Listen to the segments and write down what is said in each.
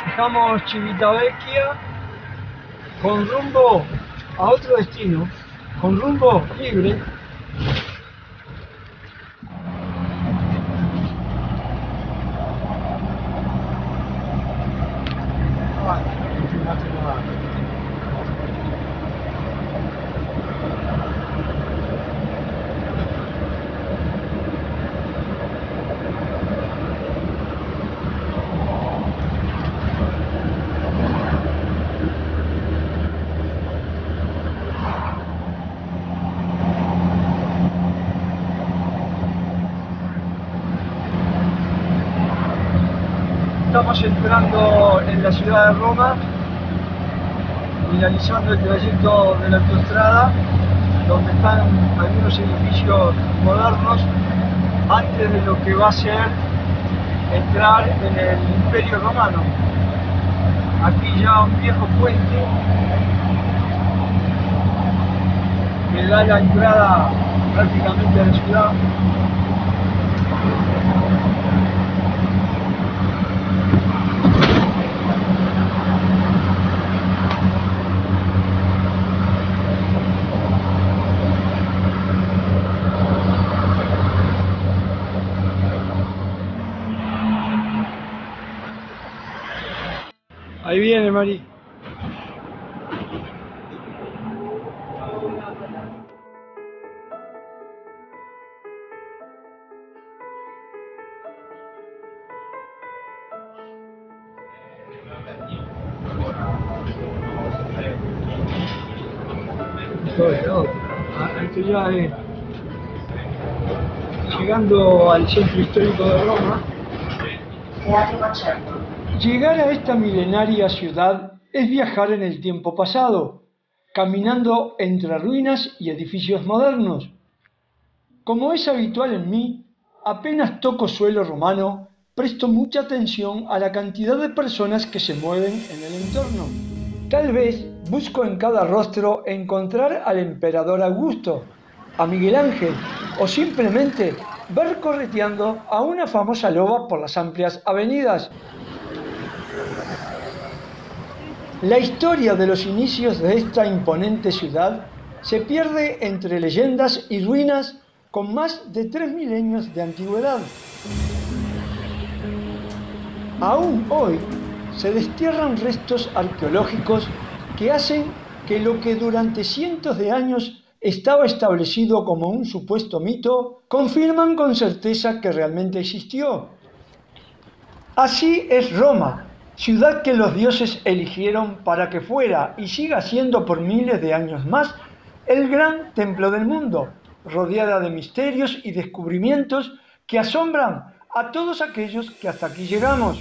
Dejamos Civitavecchia con rumbo a otro destino, con rumbo libre. Estamos entrando en la ciudad de Roma, finalizando el trayecto de la autostrada, donde están algunos edificios modernos, antes de lo que va a ser entrar en el Imperio Romano. Aquí ya un viejo puente que da la entrada prácticamente a la ciudad. Ahí viene, Mari. Esto ya es llegando al centro histórico de Roma. Llegar a esta milenaria ciudad es viajar en el tiempo pasado, caminando entre ruinas y edificios modernos. Como es habitual en mí, apenas toco suelo romano, presto mucha atención a la cantidad de personas que se mueven en el entorno. Tal vez busco en cada rostro encontrar al emperador Augusto, a Miguel Ángel o simplemente ver correteando a una famosa loba por las amplias avenidas. La historia de los inicios de esta imponente ciudad se pierde entre leyendas y ruinas con más de 3 milenios de antigüedad. Aún hoy se destierran restos arqueológicos que hacen que lo que durante cientos de años estaba establecido como un supuesto mito, confirman con certeza que realmente existió. Así es Roma, ciudad que los dioses eligieron para que fuera y siga siendo por miles de años más el gran templo del mundo, rodeada de misterios y descubrimientos que asombran a todos aquellos que hasta aquí llegamos.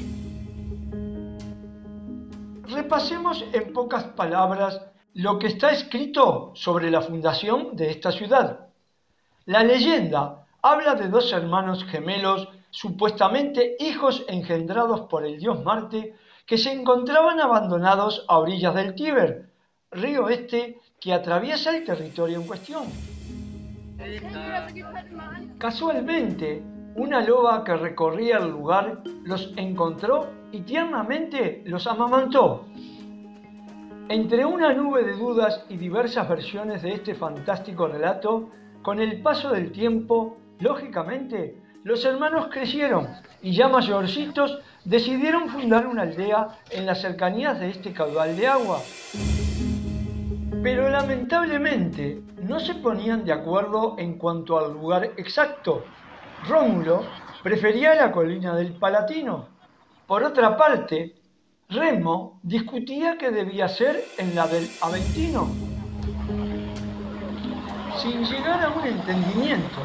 Repasemos en pocas palabras lo que está escrito sobre la fundación de esta ciudad. La leyenda habla de dos hermanos gemelos, supuestamente hijos engendrados por el dios Marte, que se encontraban abandonados a orillas del Tíber, río este que atraviesa el territorio en cuestión. Casualmente, una loba que recorría el lugar los encontró y tiernamente los amamantó. Entre una nube de dudas y diversas versiones de este fantástico relato, con el paso del tiempo, lógicamente, los hermanos crecieron y ya mayorcitos decidieron fundar una aldea en las cercanías de este caudal de agua. Pero lamentablemente no se ponían de acuerdo en cuanto al lugar exacto. Rómulo prefería la colina del Palatino. Por otra parte, Remo discutía que debía ser en la del Aventino. Sin llegar a un entendimiento,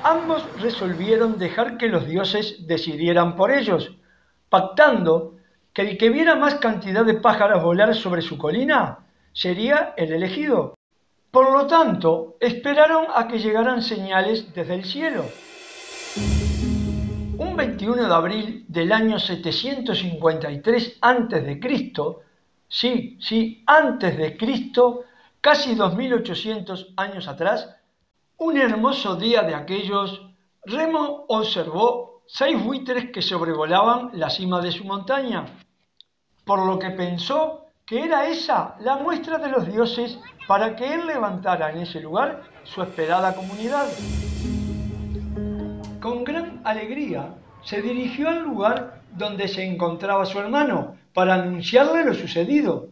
ambos resolvieron dejar que los dioses decidieran por ellos, pactando que el que viera más cantidad de pájaros volar sobre su colina sería el elegido. Por lo tanto, esperaron a que llegaran señales desde el cielo. Un 21 de abril del año 753 a.C., sí, antes de Cristo, casi 2800 años atrás, un hermoso día de aquellos, Remo observó 6 buitres que sobrevolaban la cima de su montaña. por lo que pensó que era esa la muestra de los dioses para que él levantara en ese lugar su esperada comunidad. Con gran alegría se dirigió al lugar donde se encontraba su hermano para anunciarle lo sucedido.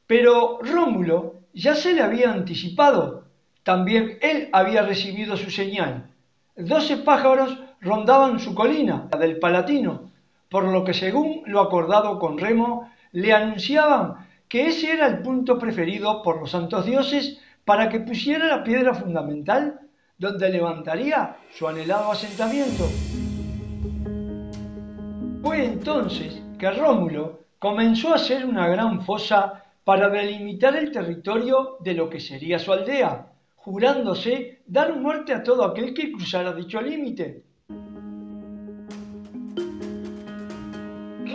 Pero Rómulo ya se le había anticipado. También él había recibido su señal. 12 pájaros rondaban su colina, la del Palatino, por lo que según lo acordado con Remo, le anunciaban que ese era el punto preferido por los santos dioses para que pusiera la piedra fundamental donde levantaría su anhelado asentamiento. Fue entonces que Rómulo comenzó a hacer una gran fosa para delimitar el territorio de lo que sería su aldea, jurándose dar muerte a todo aquel que cruzara dicho límite.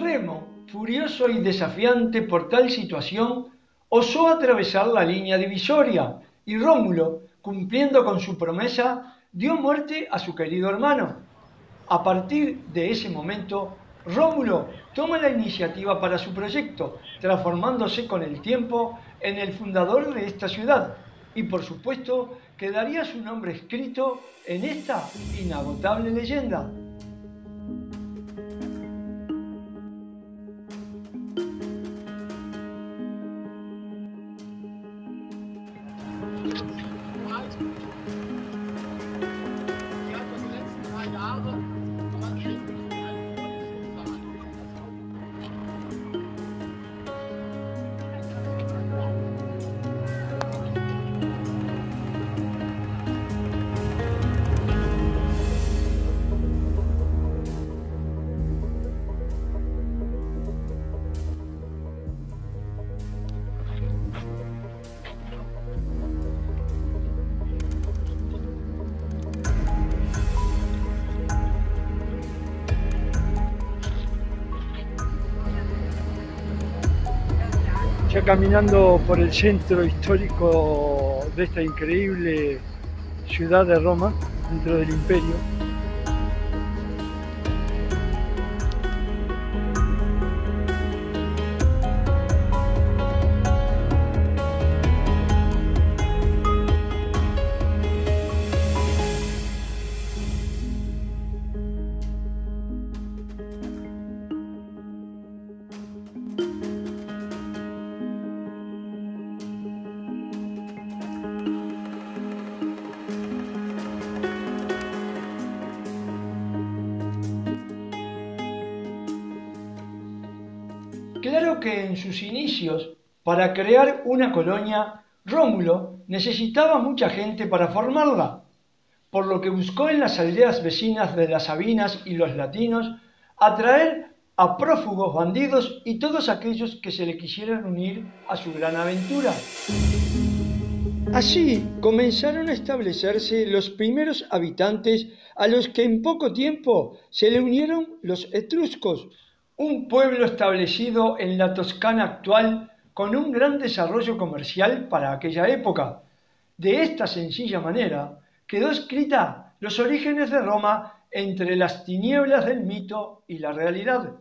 Remo, furioso y desafiante por tal situación, osó atravesar la línea divisoria y Rómulo, cumpliendo con su promesa, dio muerte a su querido hermano. A partir de ese momento, Rómulo toma la iniciativa para su proyecto, transformándose con el tiempo en el fundador de esta ciudad y por supuesto quedaría su nombre escrito en esta inagotable leyenda. Ya caminando por el centro histórico de esta increíble ciudad de Roma, dentro del imperio. Claro que en sus inicios, para crear una colonia, Rómulo necesitaba mucha gente para formarla, por lo que buscó en las aldeas vecinas de las Sabinas y los latinos atraer a prófugos, bandidos y todos aquellos que se le quisieran unir a su gran aventura. Así comenzaron a establecerse los primeros habitantes a los que en poco tiempo se le unieron los etruscos, un pueblo establecido en la Toscana actual con un gran desarrollo comercial para aquella época. De esta sencilla manera quedó escrita los orígenes de Roma entre las tinieblas del mito y la realidad.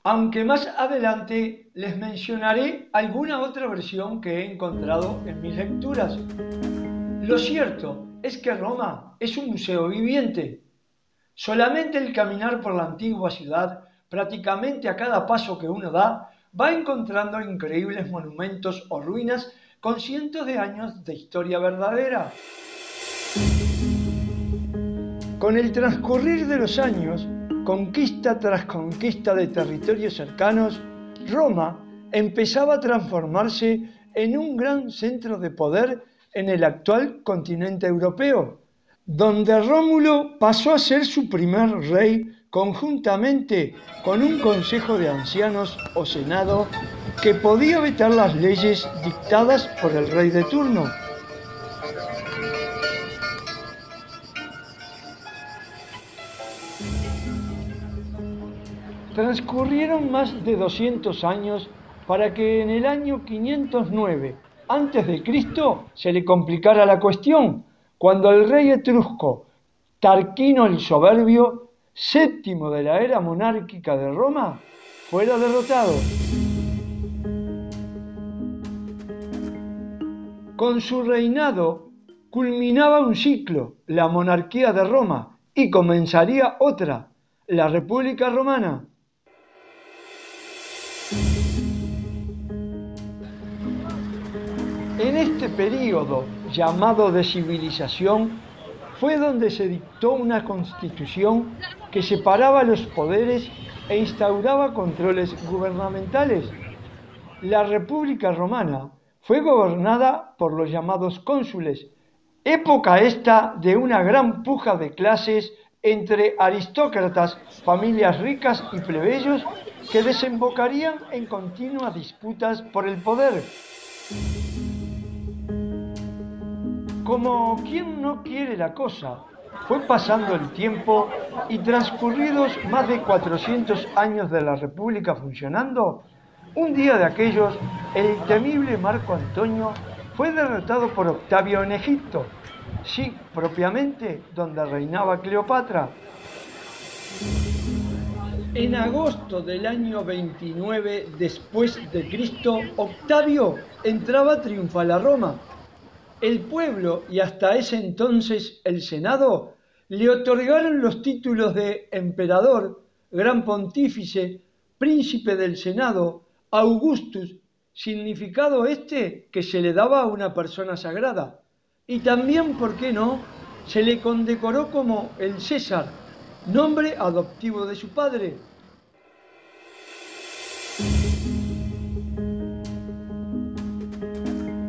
Aunque más adelante les mencionaré alguna otra versión que he encontrado en mis lecturas. Lo cierto es que Roma es un museo viviente. Solamente el caminar por la antigua ciudad, prácticamente a cada paso que uno da, va encontrando increíbles monumentos o ruinas con cientos de años de historia verdadera. Con el transcurrir de los años, conquista tras conquista de territorios cercanos, Roma empezaba a transformarse en un gran centro de poder en el actual continente europeo, donde Rómulo pasó a ser su primer rey conjuntamente con un consejo de ancianos o senado que podía vetar las leyes dictadas por el rey de turno. Transcurrieron más de 200 años para que en el año 509 a.C. se le complicara la cuestión, cuando el rey etrusco Tarquino el Soberbio, séptimo de la era monárquica de Roma, fuera derrotado. Con su reinado culminaba un ciclo, la monarquía de Roma, y comenzaría otra, la República Romana. En este período, llamado de civilización, fue donde se dictó una constitución que separaba los poderes e instauraba controles gubernamentales. La República Romana fue gobernada por los llamados cónsules, época esta de una gran puja de clases entre aristócratas, familias ricas y plebeyos que desembocarían en continuas disputas por el poder. Como quien no quiere la cosa, fue pasando el tiempo y transcurridos más de 400 años de la República funcionando, un día de aquellos, el temible Marco Antonio fue derrotado por Octavio en Egipto, sí, propiamente donde reinaba Cleopatra. En agosto del año 29 después de Cristo, Octavio entraba triunfal a Roma. El pueblo y hasta ese entonces el Senado le otorgaron los títulos de emperador, gran pontífice, príncipe del Senado, Augustus, significado este que se le daba a una persona sagrada. Y también, ¿por qué no?, se le condecoró como el César, nombre adoptivo de su padre.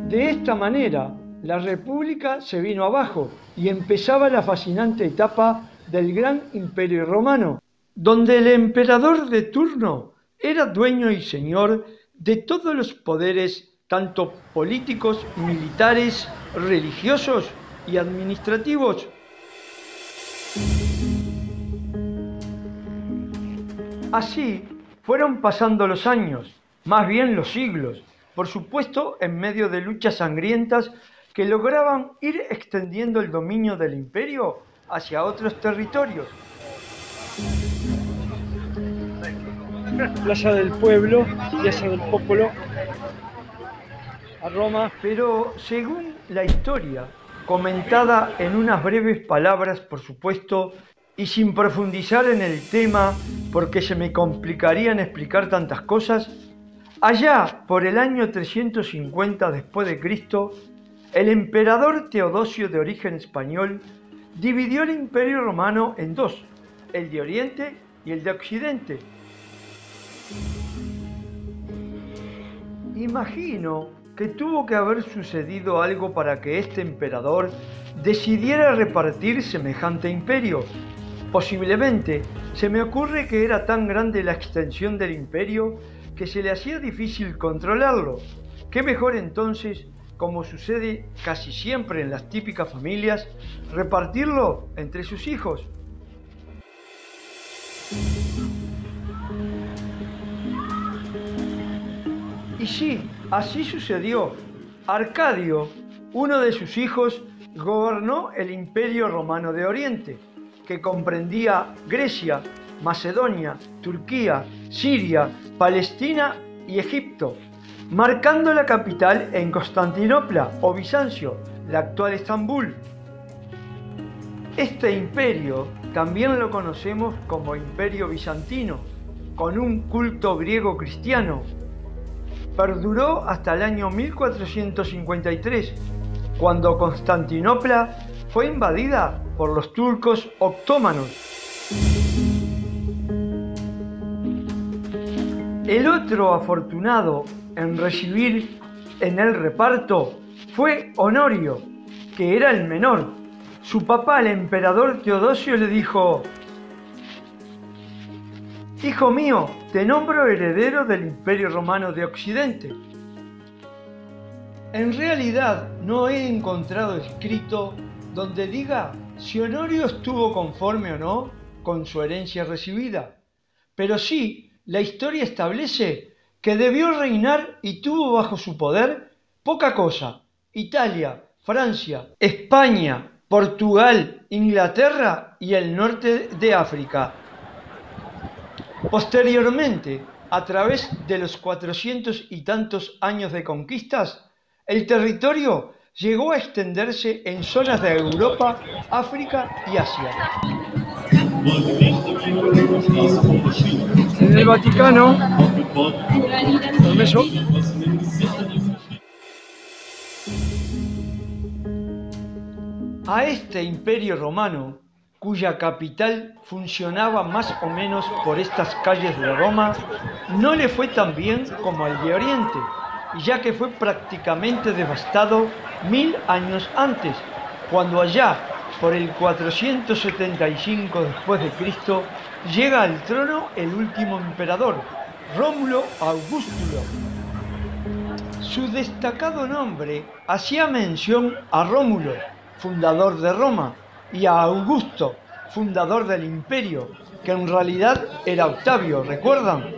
De esta manera, la República se vino abajo y empezaba la fascinante etapa del Gran Imperio Romano, donde el emperador de turno era dueño y señor de todos los poderes, tanto políticos, militares, religiosos y administrativos. Así fueron pasando los años, más bien los siglos, por supuesto en medio de luchas sangrientas que lograban ir extendiendo el dominio del imperio hacia otros territorios. Plaza del Pueblo, Piazza del Popolo, a Roma. Pero según la historia, comentada en unas breves palabras, por supuesto, y sin profundizar en el tema porque se me complicaría en explicar tantas cosas, allá por el año 350 después de Cristo, el emperador Teodosio, de origen español, dividió el Imperio Romano en dos, el de Oriente y el de Occidente. Imagino que tuvo que haber sucedido algo para que este emperador decidiera repartir semejante imperio. Posiblemente se me ocurre que era tan grande la extensión del imperio que se le hacía difícil controlarlo. ¿Qué mejor entonces, como sucede casi siempre en las típicas familias, repartirlo entre sus hijos? Y sí, así sucedió. Arcadio, uno de sus hijos, gobernó el Imperio Romano de Oriente, que comprendía Grecia, Macedonia, Turquía, Siria, Palestina y Egipto, marcando la capital en Constantinopla o Bizancio, la actual Estambul. Este imperio también lo conocemos como Imperio Bizantino, con un culto griego cristiano. Perduró hasta el año 1453, cuando Constantinopla fue invadida por los turcos otomanos. El otro afortunado en recibir en el reparto fue Honorio, que era el menor. Su papá, el emperador Teodosio, le dijo: «Hijo mío, te nombro heredero del Imperio Romano de Occidente». En realidad no he encontrado escrito donde diga si Honorio estuvo conforme o no con su herencia recibida, pero sí la historia establece que debió reinar y tuvo bajo su poder poca cosa: Italia, Francia, España, Portugal, Inglaterra y el norte de África. Posteriormente, A través de los 400 y tantos años de conquistas, el territorio llegó a extenderse en zonas de Europa, África y Asia. En el Vaticano, permiso. A este imperio romano, cuya capital funcionaba más o menos por estas calles de Roma, no le fue tan bien como al de Oriente, ya que fue prácticamente devastado 1000 años antes, cuando allá, por el 475 después de Cristo, llega al trono el último emperador, Rómulo Augustulo. Su destacado nombre hacía mención a Rómulo, fundador de Roma, y a Augusto, fundador del imperio, que en realidad era Octavio, ¿recuerdan?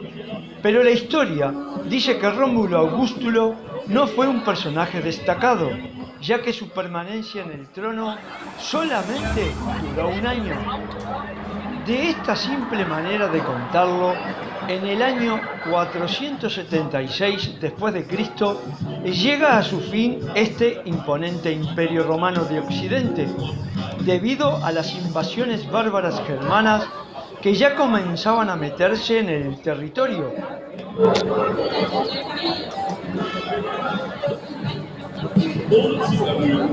Pero la historia dice que Rómulo Augustulo no fue un personaje destacado, ya que su permanencia en el trono solamente duró un año. De esta simple manera de contarlo, en el año 476 después de Cristo llega a su fin este imponente imperio romano de Occidente, debido a las invasiones bárbaras germanas que ya comenzaban a meterse en el territorio.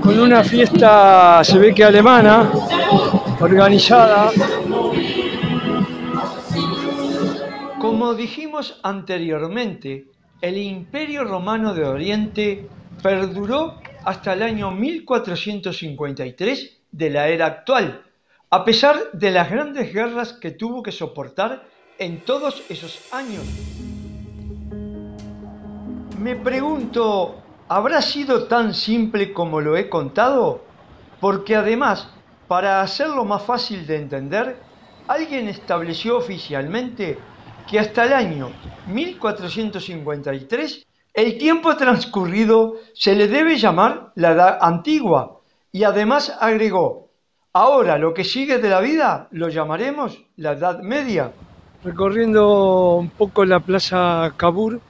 Con una fiesta, se ve que alemana, organizada. Como dijimos anteriormente, el Imperio Romano de Oriente perduró hasta el año 1453 de la era actual, a pesar de las grandes guerras que tuvo que soportar en todos esos años. Me pregunto, ¿habrá sido tan simple como lo he contado? Porque además, para hacerlo más fácil de entender, alguien estableció oficialmente que hasta el año 1453 el tiempo transcurrido se le debe llamar la Edad Antigua, y además agregó: ahora lo que sigue de la vida lo llamaremos la Edad Media. Recorriendo un poco la Plaza Cavour,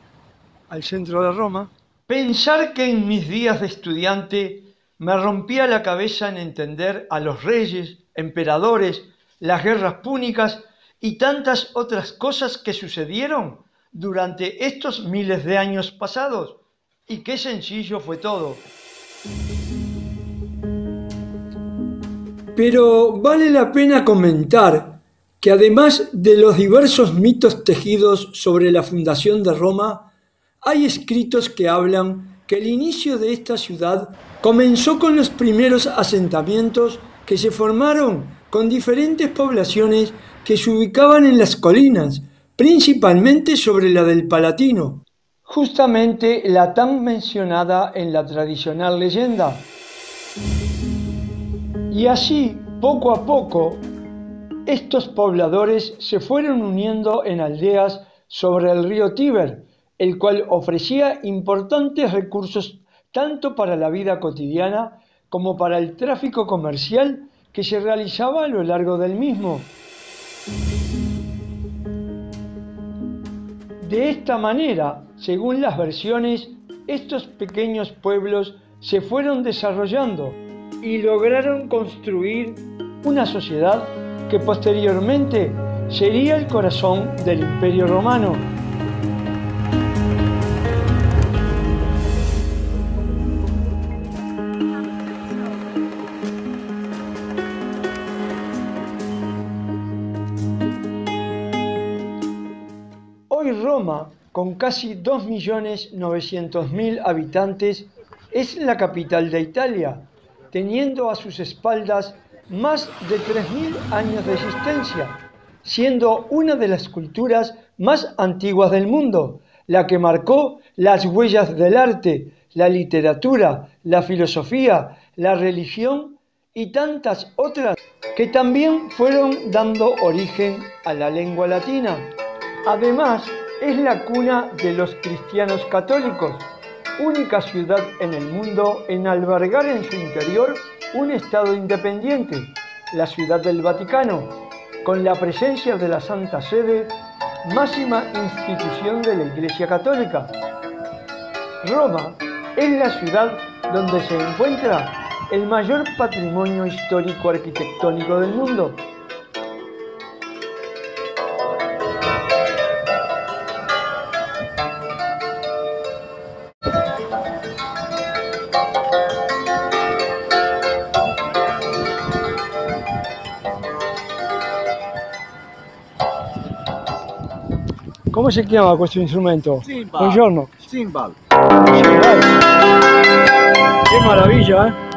al centro de Roma. Pensar que en mis días de estudiante me rompía la cabeza en entender a los reyes, emperadores, las guerras púnicas y tantas otras cosas que sucedieron durante estos miles de años pasados. Y qué sencillo fue todo. Pero vale la pena comentar que además de los diversos mitos tejidos sobre la fundación de Roma, hay escritos que hablan que el inicio de esta ciudad comenzó con los primeros asentamientos que se formaron con diferentes poblaciones que se ubicaban en las colinas, principalmente sobre la del Palatino, justamente la tan mencionada en la tradicional leyenda. Y así, poco a poco, estos pobladores se fueron uniendo en aldeas sobre el río Tíber, el cual ofrecía importantes recursos tanto para la vida cotidiana como para el tráfico comercial que se realizaba a lo largo del mismo. De esta manera, según las versiones, estos pequeños pueblos se fueron desarrollando y lograron construir una sociedad que posteriormente sería el corazón del Imperio Romano. Hoy Roma, con casi 2.900.000 habitantes, es la capital de Italia, teniendo a sus espaldas más de 3.000 años de existencia, siendo una de las culturas más antiguas del mundo, la que marcó las huellas del arte, la literatura, la filosofía, la religión y tantas otras que también fueron dando origen a la lengua latina. Además, es la cuna de los cristianos católicos, única ciudad en el mundo en albergar en su interior un estado independiente, la Ciudad del Vaticano, con la presencia de la Santa Sede máxima institución de la Iglesia Católica. Roma es la ciudad donde se encuentra el mayor patrimonio histórico arquitectónico del mundo. Come si chiama questo strumento? Cymbal. Buongiorno. Cymbal. Che maravilla, eh?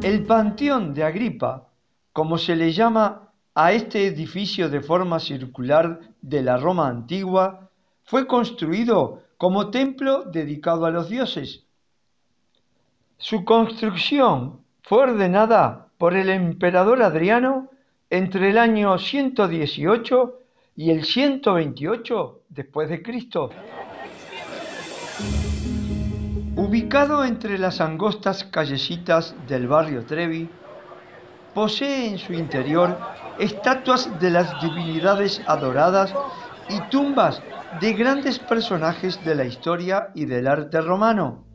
El Panteón de Agripa, como se le llama a este edificio de forma circular de la Roma antigua, fue construido como templo dedicado a los dioses. Su construcción fue ordenada por el emperador Adriano entre el año 118 y el 128 después de Cristo. Ubicado entre las angostas callecitas del barrio Trevi, posee en su interior estatuas de las divinidades adoradas y tumbas de grandes personajes de la historia y del arte romano.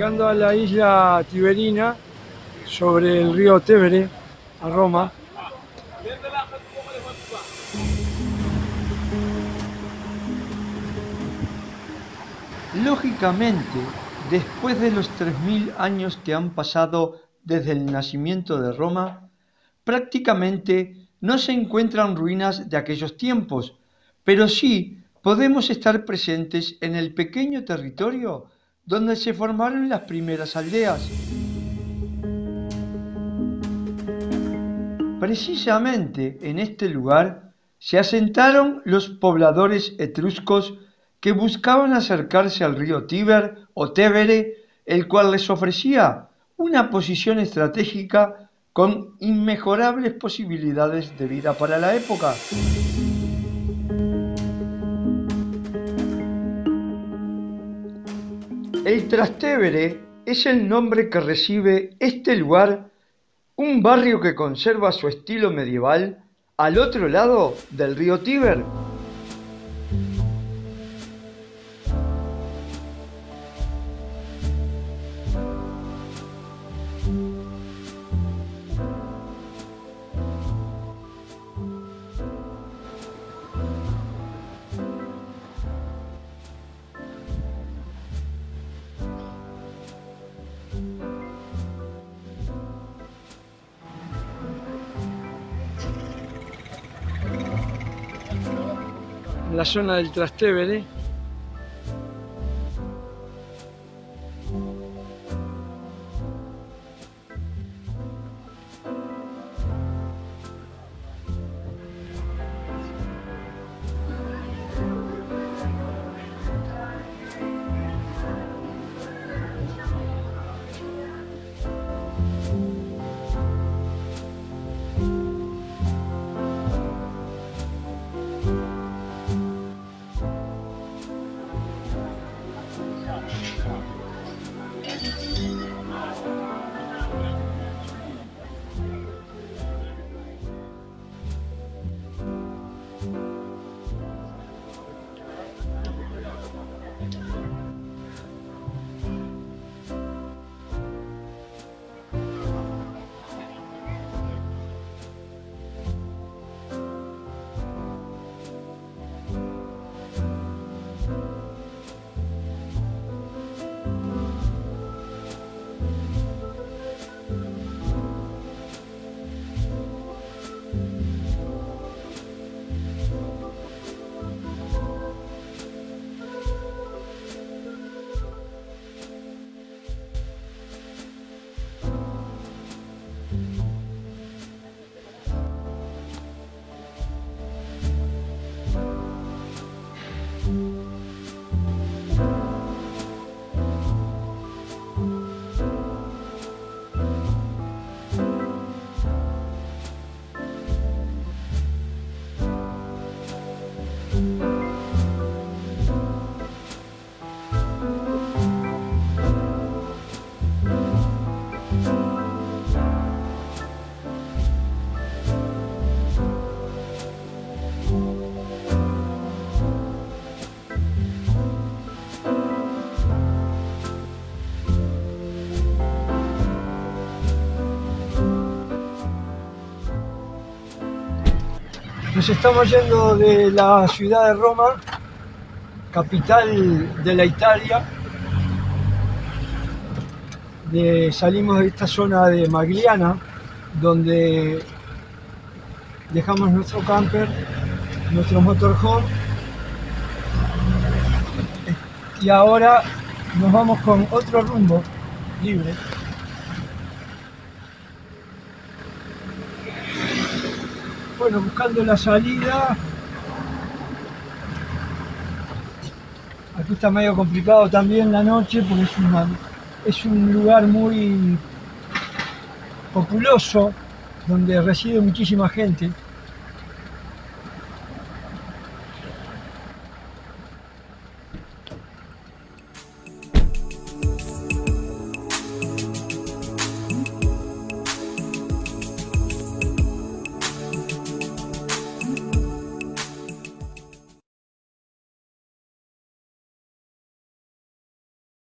Llegando a la isla Tiberina, sobre el río Tevere, a Roma, Lógicamente, después de los 3000 años que han pasado desde el nacimiento de Roma, prácticamente no se encuentran ruinas de aquellos tiempos, pero sí podemos estar presentes en el pequeño territorio donde se formaron las primeras aldeas. Precisamente en este lugar se asentaron los pobladores etruscos que buscaban acercarse al río Tíber o Tevere, el cual les ofrecía una posición estratégica con inmejorables posibilidades de vida para la época. El Trastevere es el nombre que recibe este lugar, un barrio que conserva su estilo medieval al otro lado del río Tíber. en la zona del Trastevere. Nos estamos yendo de la ciudad de Roma, capital de la Italia. Salimos de esta zona de Magliana, donde dejamos nuestro camper, nuestro motorhome, y ahora nos vamos con otro rumbo libre. Bueno, buscando la salida. Aquí está medio complicado también la noche porque es un lugar muy populoso donde reside muchísima gente.